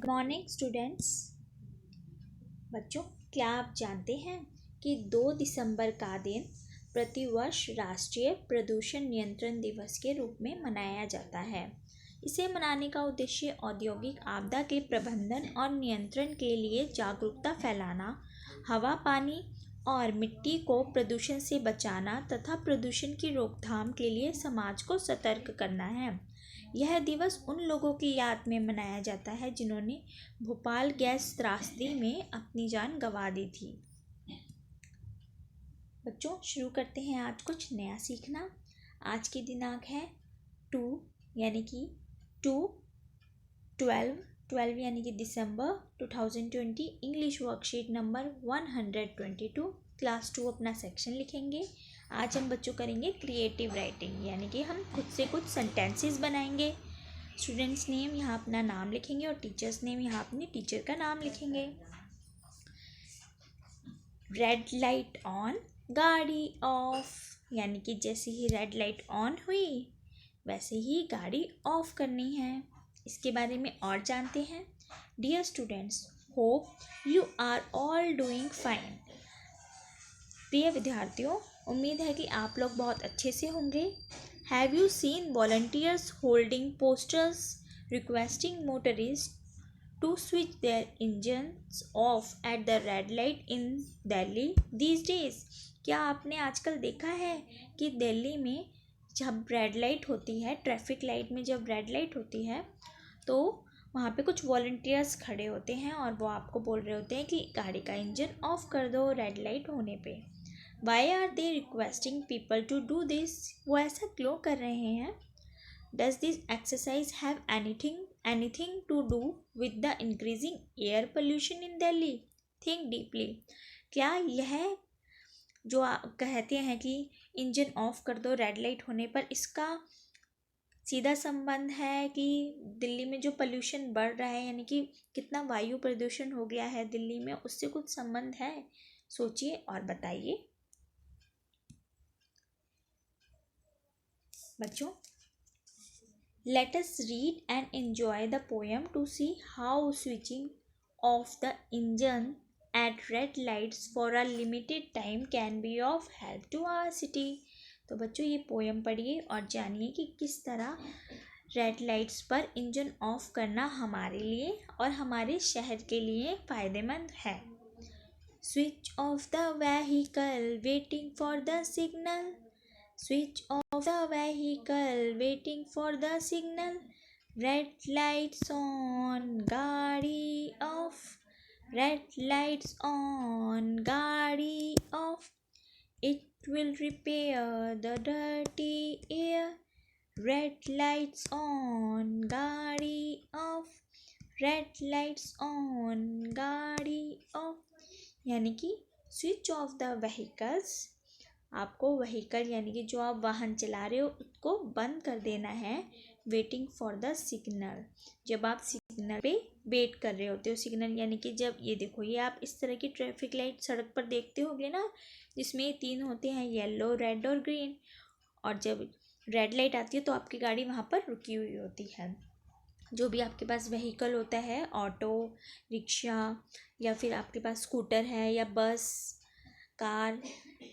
Good morning students. बच्चों, क्या आप जानते हैं कि 2 दिसंबर का दिन प्रतिवर्ष राष्ट्रीय प्रदूषण नियंत्रण दिवस के रूप में मनाया जाता है। इसे मनाने का उद्देश्य औद्योगिक आपदा के प्रबंधन और नियंत्रण के लिए जागरूकता फैलाना, हवा, पानी और मिट्टी को प्रदूषण से बचाना तथा प्रदूषण की रोकथाम के लिए समाज को सतर्क करना है। यह दिवस उन लोगों की याद में मनाया जाता है जिन्होंने भोपाल गैस त्रासदी में अपनी जान गंवा दी थी। बच्चों, शुरू करते हैं आज कुछ नया सीखना। आज की दिनांक है 2 यानी कि 2/12 यानी कि दिसंबर 2020। English worksheet number 122। क्लास 2 अपना सेक्शन लिखेंगे। आज हम बच्चों करेंगे क्रिएटिव राइटिंग, यानी कि हम खुद से कुछ सेंटेंसेस बनाएंगे। स्टूडेंट्स नेम यहाँ अपना नाम लिखेंगे और टीचर्स नेम यहाँ अपने टीचर का नाम लिखेंगे। रेड लाइट ऑन, गाड़ी ऑफ, यानी कि जैसे ही रेड लाइट ऑन हुई वैसे ही गाड़ी ऑफ करनी है। इसके बारे में और जानते हैं। Dear students, hope you are all doing fine. प्रिय विद्यार्थियों, उम्मीद है कि आप लोग बहुत अच्छे से होंगे। Have you seen volunteers holding posters requesting motorist to switch their engines off at the red light in Delhi these days? क्या आपने आजकल देखा है कि दिल्ली में जब रेड लाइट होती है, ट्रैफिक लाइट में जब रेड लाइट होती है तो वहाँ पे कुछ वॉलंटियर्स खड़े होते हैं और वो आपको बोल रहे होते हैं कि गाड़ी का इंजन ऑफ कर दो रेड लाइट होने पे। Why are they requesting people to do this? वो ऐसा क्यों कर रहे हैं? Does this exercise have anything to do with the increasing air pollution in Delhi? Think deeply. क्या यह जो कहते हैं कि इंजन ऑफ कर दो रेड लाइट होने पर, इसका सीधा संबंध है कि दिल्ली में जो पोल्यूशन बढ़ रहा है, यानी कि कितना वायु प्रदूषण हो गया है दिल्ली में, उससे कुछ संबंध है? सोचिए और बताइए। बच्चों, let us read and enjoy the poem to see how switching off the engine at red lights for a limited time can be of help to our city। तो बच्चों, ये पोएम पढ़िए और जानिए कि किस तरह रेड लाइट्स पर इंजन ऑफ करना हमारे लिए और हमारे शहर के लिए फ़ायदेमंद है। Switch off the vehicle waiting for the signal, switch off the vehicle waiting for the signal, red lights on, gaadi off, red lights on, gaadi off, it will repair the dirty air, red lights on, gaadi off, red lights on, gaadi off। यानी कि switch off the vehicles, आपको vehicle यानी कि जो आप वाहन चला रहे हो उसको बंद कर देना है। वेटिंग फॉर द सिग्नल, जब आप सिग्नल पे वेट कर रहे होते हो। सिग्नल यानी कि जब ये देखो, ये आप इस तरह की ट्रैफिक लाइट सड़क पर देखते होगे ना, जिसमें 3 होते हैं, येलो, रेड और ग्रीन। और जब रेड लाइट आती है तो आपकी गाड़ी वहाँ पर रुकी हुई होती है। जो भी आपके पास व्हीकल होता है, ऑटो, रिक्शा या फिर आपके पास स्कूटर है या बस, कार,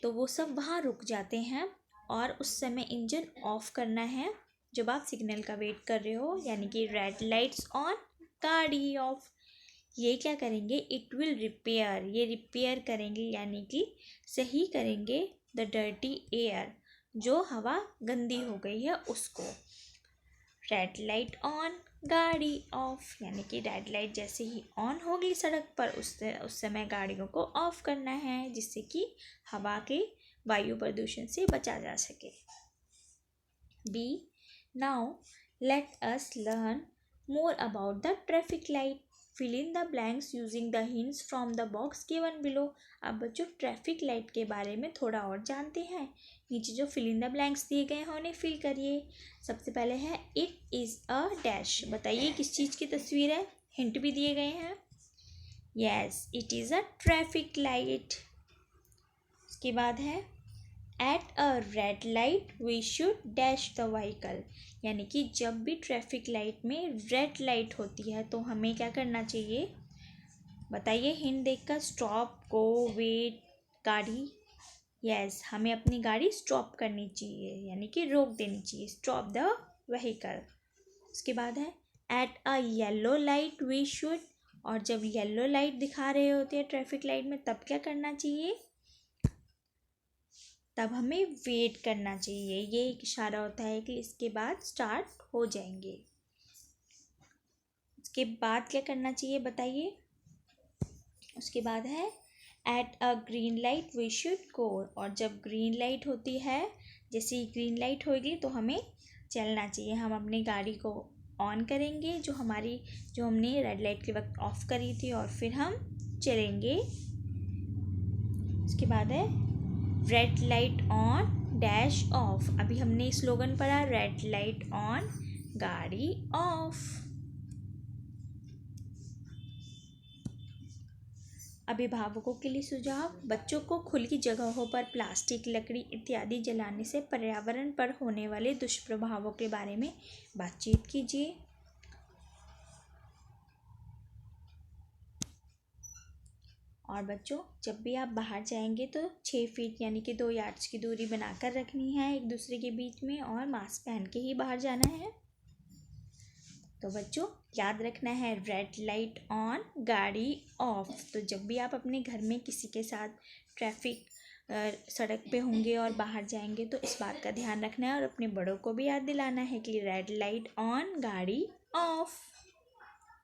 तो वो सब वहाँ रुक जाते हैं और उस समय इंजन ऑफ करना है जब आप सिग्नल का वेट कर रहे हो, यानी कि रेड लाइट्स ऑन, गाड़ी ऑफ। ये क्या करेंगे? इट विल रिपेयर, ये रिपेयर करेंगे यानी कि सही करेंगे द डर्टी एयर, जो हवा गंदी हो गई है उसको। रेड लाइट ऑन, गाड़ी ऑफ, यानी कि रेड लाइट जैसे ही ऑन होगी सड़क पर उस समय गाड़ियों को ऑफ करना है, जिससे कि हवा के वायु प्रदूषण से बचा जा सके। B, now let us learn more about the traffic light. Fill in the blanks using the hints from the box given below. अब बच्चों, ट्रैफिक लाइट के बारे में थोड़ा और जानते हैं। नीचे जो फिल इन द ब्लैंक्स दिए गए हैं उन्हें फिल करिए। सबसे पहले है इट इज़ अ डैश। बताइए किस चीज़ की तस्वीर है? हिंट भी दिए गए हैं। Yes, it is a traffic light. उसके बाद है at a red light we should dash the vehicle, यानी कि जब भी ट्रैफिक लाइट में रेड लाइट होती है तो हमें क्या करना चाहिए, बताइए हिंट देखकर। स्टॉप, गो, वेट, गाड़ी। यस, हमें अपनी गाड़ी स्टॉप करनी चाहिए, यानी कि रोक देनी चाहिए, स्टॉप द व्हीकल। उसके बाद है at a yellow light we should, और जब येलो लाइट दिखा रहे होते हैं ट्रैफिक लाइट में तब क्या करना चाहिए, तब हमें वेट करना चाहिए। ये एक इशारा होता है कि इसके बाद स्टार्ट हो जाएंगे। उसके बाद क्या करना चाहिए बताइए। उसके बाद है at a green light we should go, और जब ग्रीन लाइट होती है, जैसे ही ग्रीन लाइट होगी तो हमें चलना चाहिए। हम अपनी गाड़ी को ऑन करेंगे जो हमने रेड लाइट के वक्त ऑफ करी थी, और फिर हम चलेंगे। उसके बाद है red light on dash of. अभी हमने स्लोगन पढ़ा, रेड लाइट ऑन गाड़ी ऑफ। अभिभावकों के लिए सुझाव, बच्चों को खुली जगहों पर प्लास्टिक, लकड़ी इत्यादि जलाने से पर्यावरण पर होने वाले दुष्प्रभावों के बारे में बातचीत कीजिए। और बच्चों, जब भी आप बाहर जाएंगे तो 6 फीट यानी कि 2 यार्ड्स की दूरी बनाकर रखनी है एक दूसरे के बीच में, और मास्क पहन के ही बाहर जाना है। तो बच्चों याद रखना है, रेड लाइट ऑन गाड़ी ऑफ। तो जब भी आप अपने घर में किसी के साथ ट्रैफिक सड़क पे होंगे और बाहर जाएंगे तो इस बात का ध्यान रखना है, और अपने बड़ों को भी याद दिलाना है कि रेड लाइट ऑन गाड़ी ऑफ।